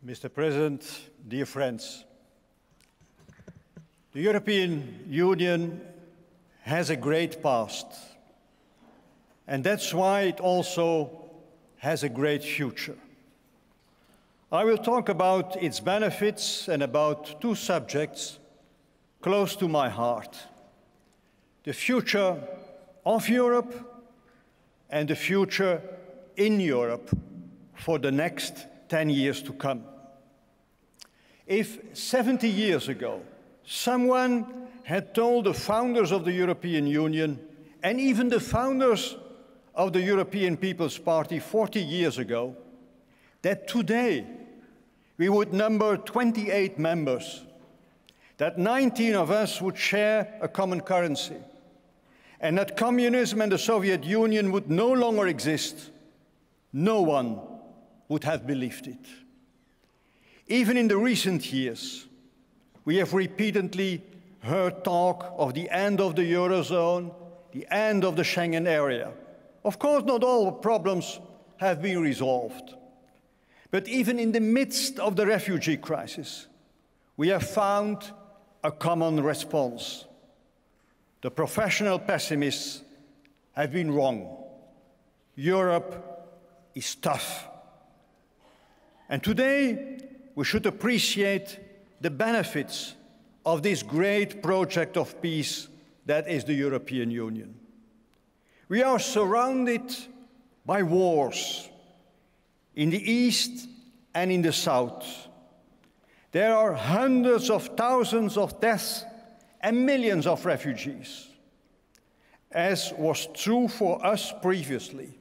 Mr. President, dear friends, the European Union has a great past, and that's why it also has a great future. I will talk about its benefits and about two subjects close to my heart: the future of Europe and the future in Europe for the next 10 years to come. If 70 years ago someone had told the founders of the European Union and even the founders of the European People's Party 40 years ago that today we would number 28 members, that 19 of us would share a common currency, and that communism and the Soviet Union would no longer exist, no one would have believed it. Even in the recent years, we have repeatedly heard talk of the end of the Eurozone, the end of the Schengen area. Of course, not all the problems have been resolved. But even in the midst of the refugee crisis, we have found a common response. The professional pessimists have been wrong. Europe is tough. And today, we should appreciate the benefits of this great project of peace that is the European Union. We are surrounded by wars in the East and in the South. There are hundreds of thousands of deaths and millions of refugees, as was true for us previously.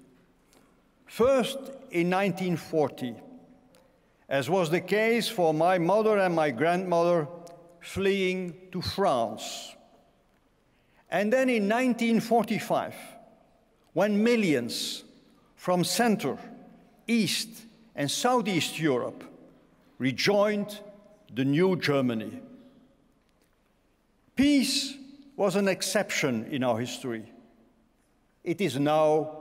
First in 1940, as was the case for my mother and my grandmother fleeing to France. And then in 1945, when millions from Central, East, and Southeast Europe rejoined the new Germany. Peace was an exception in our history. It is now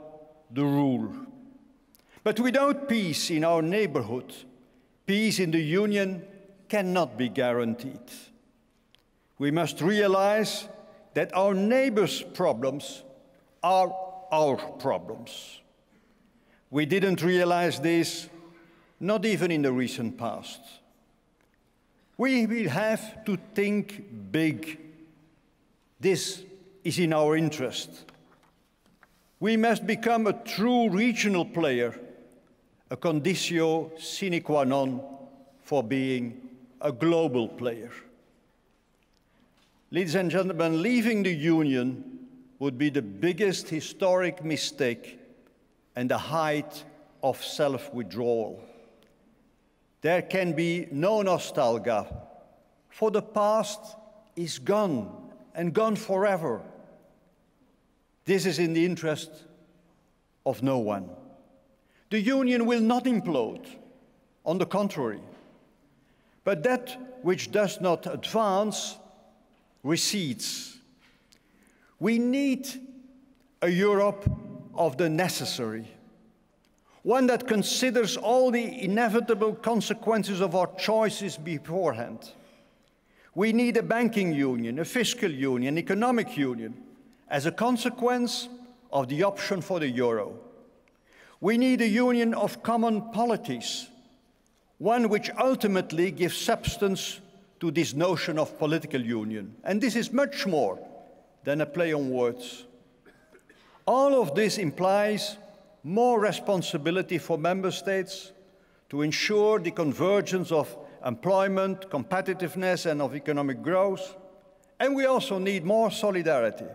the rule. But without peace in our neighborhood, peace in the Union cannot be guaranteed. We must realize that our neighbors' problems are our problems. We didn't realize this, not even in the recent past. We will have to think big. This is in our interest. We must become a true regional player, a conditio sine qua non for being a global player. Ladies and gentlemen, leaving the Union would be the biggest historic mistake and the height of self-withdrawal. There can be no nostalgia, for the past is gone and gone forever. This is in the interest of no one. The Union will not implode, on the contrary. But that which does not advance recedes. We need a Europe of the necessary, one that considers all the inevitable consequences of our choices beforehand. We need a banking union, a fiscal union, an economic union, as a consequence of the option for the euro. We need a union of common polities, one which ultimately gives substance to this notion of political union. And this is much more than a play on words. All of this implies more responsibility for member states to ensure the convergence of employment, competitiveness, and of economic growth. And we also need more solidarity.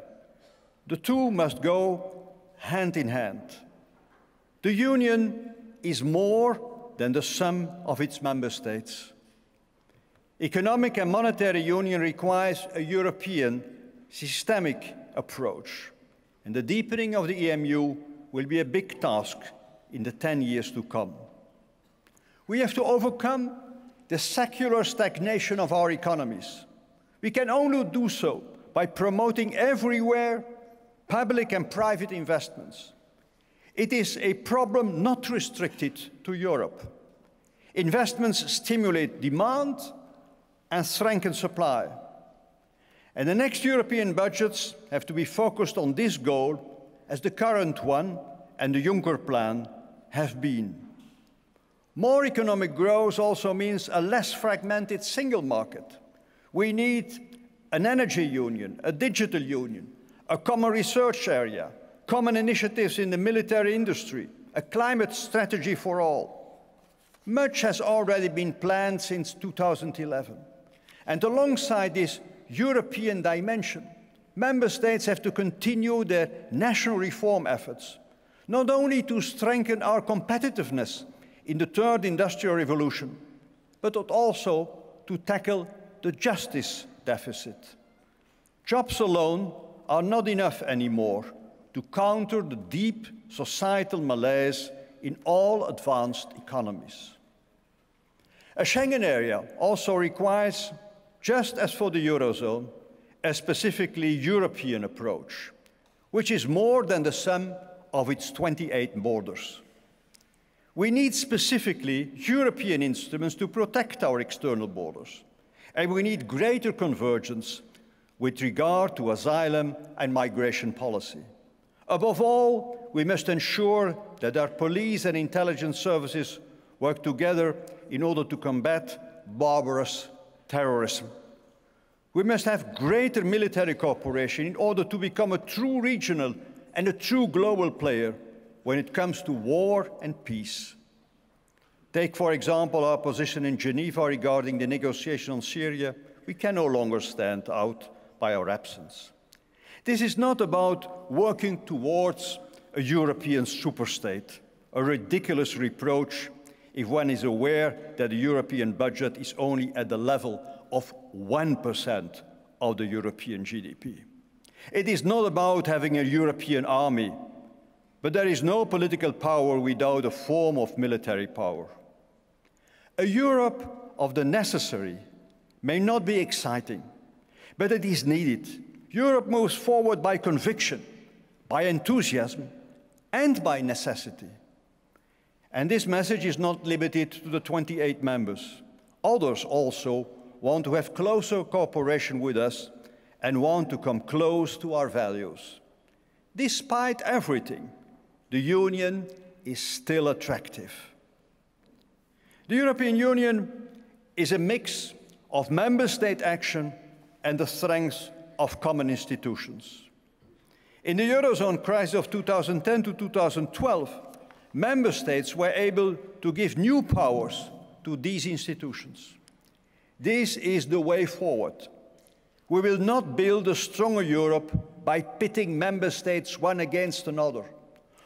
The two must go hand in hand. The Union is more than the sum of its member states. Economic and monetary union requires a European systemic approach, and the deepening of the EMU will be a big task in the 10 years to come. We have to overcome the secular stagnation of our economies. We can only do so by promoting everywhere public and private investments. It is a problem not restricted to Europe. Investments stimulate demand and strengthen supply. And the next European budgets have to be focused on this goal, as the current one and the Juncker plan have been. More economic growth also means a less fragmented single market. We need an energy union, a digital union, a common research area, common initiatives in the military industry, a climate strategy for all. Much has already been planned since 2011. And alongside this European dimension, member states have to continue their national reform efforts, not only to strengthen our competitiveness in the third industrial revolution, but also to tackle the justice deficit. Jobs alone are not enough anymore to counter the deep societal malaise in all advanced economies. A Schengen area also requires, just as for the Eurozone, a specifically European approach, which is more than the sum of its 28 borders. We need specifically European instruments to protect our external borders, and we need greater convergence with regard to asylum and migration policy. Above all, we must ensure that our police and intelligence services work together in order to combat barbarous terrorism. We must have greater military cooperation in order to become a true regional and a true global player when it comes to war and peace. Take, for example, our position in Geneva regarding the negotiation on Syria. We can no longer stand out by our absence. This is not about working towards a European superstate, a ridiculous reproach if one is aware that the European budget is only at the level of 1% of the European GDP. It is not about having a European army, but there is no political power without a form of military power. A Europe of the necessary may not be exciting, but it is needed. Europe moves forward by conviction, by enthusiasm, and by necessity. And this message is not limited to the 28 members. Others also want to have closer cooperation with us and want to come close to our values. Despite everything, the Union is still attractive. The European Union is a mix of member state action and the strength of common institutions. In the Eurozone crisis of 2010 to 2012, member states were able to give new powers to these institutions. This is the way forward. We will not build a stronger Europe by pitting member states one against another,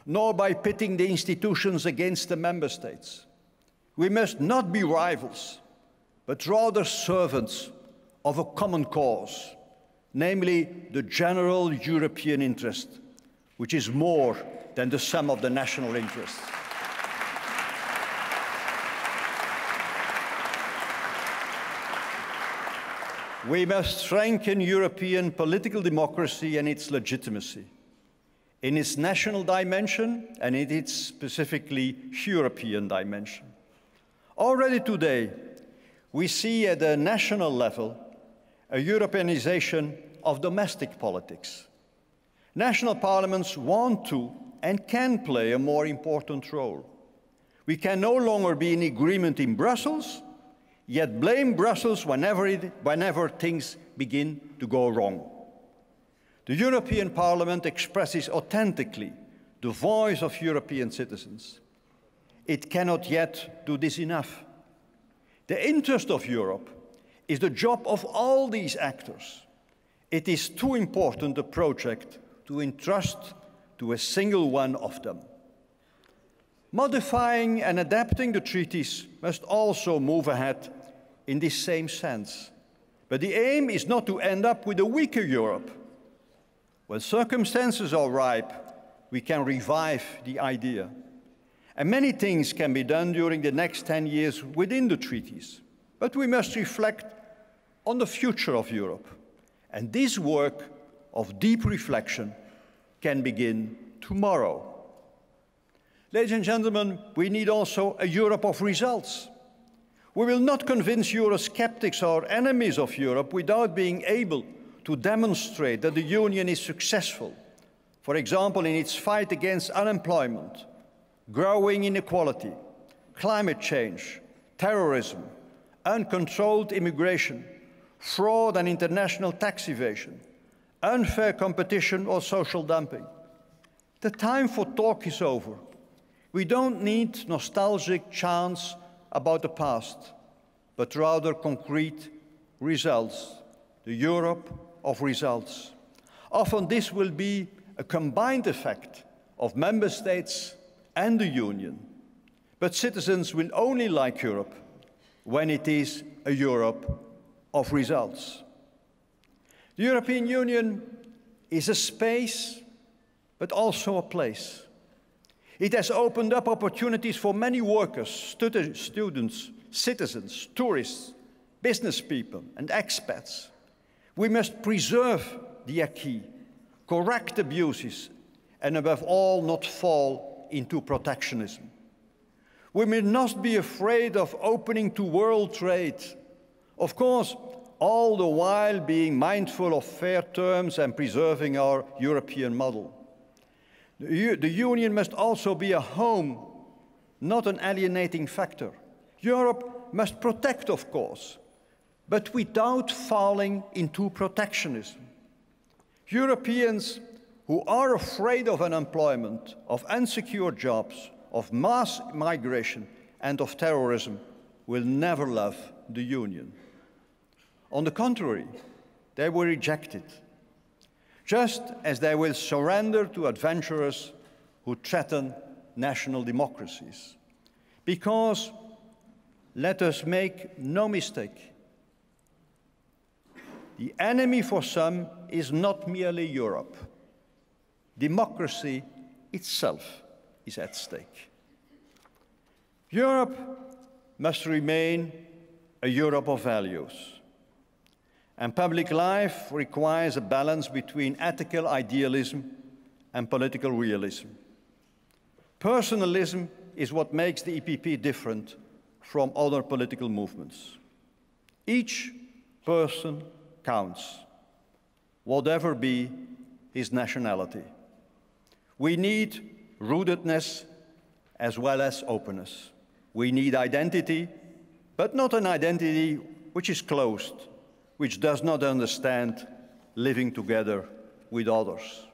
nor by pitting the institutions against the member states. We must not be rivals, but rather servants of a common cause, namely the general European interest, which is more than the sum of the national interests. We must strengthen European political democracy and its legitimacy in its national dimension and in its specifically European dimension. Already today, we see at the national level a Europeanization of domestic politics. National parliaments want to and can play a more important role. We can no longer be in agreement in Brussels, yet blame Brussels whenever things begin to go wrong. The European Parliament expresses authentically the voice of European citizens. It cannot yet do this enough. The interest of Europe is the job of all these actors. It is too important a project to entrust to a single one of them. Modifying and adapting the treaties must also move ahead in this same sense. But the aim is not to end up with a weaker Europe. When circumstances are ripe, we can revive the idea. And many things can be done during the next 10 years within the treaties. But we must reflect on the future of Europe. And this work of deep reflection can begin tomorrow. Ladies and gentlemen, we need also a Europe of results. We will not convince Eurosceptics or enemies of Europe without being able to demonstrate that the Union is successful, for example, in its fight against unemployment, growing inequality, climate change, terrorism, uncontrolled immigration, fraud and international tax evasion, unfair competition or social dumping. The time for talk is over. We don't need nostalgic chants about the past, but rather concrete results, the Europe of results. Often this will be a combined effect of member states and the Union, but citizens will only like Europe when it is a Europe of results. The European Union is a space, but also a place. It has opened up opportunities for many workers, students, citizens, tourists, business people, and expats. We must preserve the acquis, correct abuses, and above all, not fall into protectionism. We may not be afraid of opening to world trade. Of course, all the while being mindful of fair terms and preserving our European model. The Union must also be a home, not an alienating factor. Europe must protect, of course, but without falling into protectionism. Europeans who are afraid of unemployment, of insecure jobs, of mass migration, and of terrorism will never love the Union. On the contrary, they will reject it, just as they will surrender to adventurers who threaten national democracies. Because, let us make no mistake, the enemy for some is not merely Europe. Democracy itself is at stake. Europe must remain a Europe of values. And public life requires a balance between ethical idealism and political realism. Personalism is what makes the EPP different from other political movements. Each person counts, whatever be his nationality. We need rootedness as well as openness. We need identity, but not an identity which is closed, which does not understand living together with others.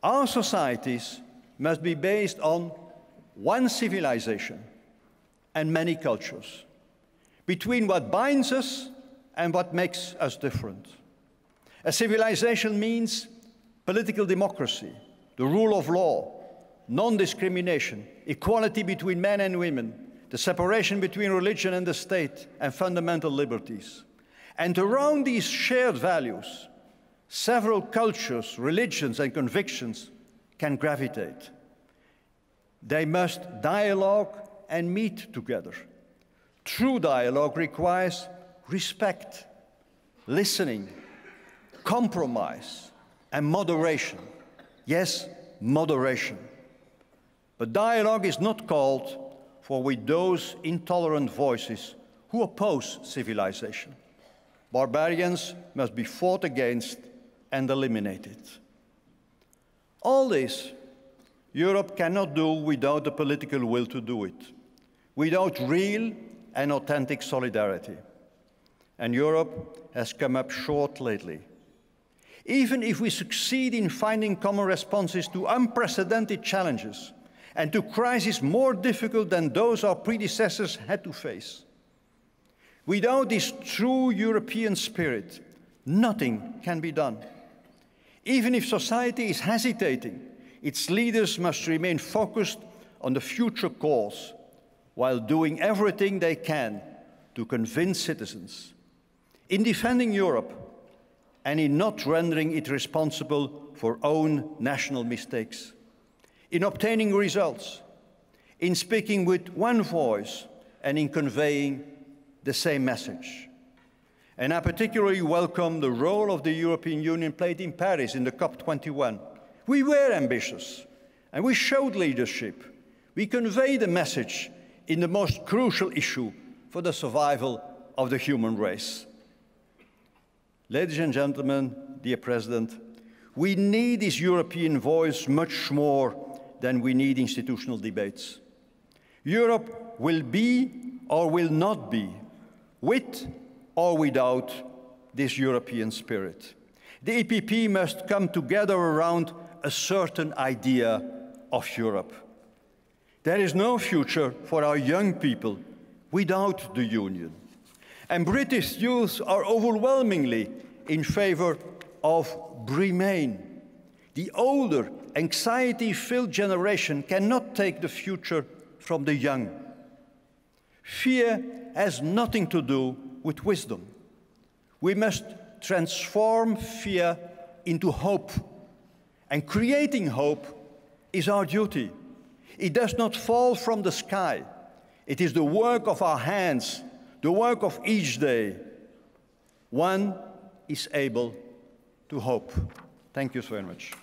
Our societies must be based on one civilization and many cultures, between what binds us and what makes us different. A civilization means political democracy, the rule of law, non-discrimination, equality between men and women, the separation between religion and the state, and fundamental liberties. And around these shared values, several cultures, religions, and convictions can gravitate. They must dialogue and meet together. True dialogue requires respect, listening, compromise, and moderation. Yes, moderation. But dialogue is not called for with those intolerant voices who oppose civilization. Barbarians must be fought against and eliminated. All this, Europe cannot do without the political will to do it, without real and authentic solidarity. And Europe has come up short lately. Even if we succeed in finding common responses to unprecedented challenges and to crises more difficult than those our predecessors had to face, without this true European spirit, nothing can be done. Even if society is hesitating, its leaders must remain focused on the future cause while doing everything they can to convince citizens. In defending Europe and in not rendering it responsible for own national mistakes, in obtaining results, in speaking with one voice and in conveying the same message. And I particularly welcome the role of the European Union played in Paris in the COP21. We were ambitious and we showed leadership. We conveyed a message in the most crucial issue for the survival of the human race. Ladies and gentlemen, dear President, we need this European voice much more than we need institutional debates. Europe will be or will not be, with or without this European spirit. The EPP must come together around a certain idea of Europe. There is no future for our young people without the Union. And British youth are overwhelmingly in favor of Remain. The older, anxiety-filled generation cannot take the future from the young. Fear has nothing to do with wisdom. We must transform fear into hope. And creating hope is our duty. It does not fall from the sky. It is the work of our hands, the work of each day. One is able to hope. Thank you so very much.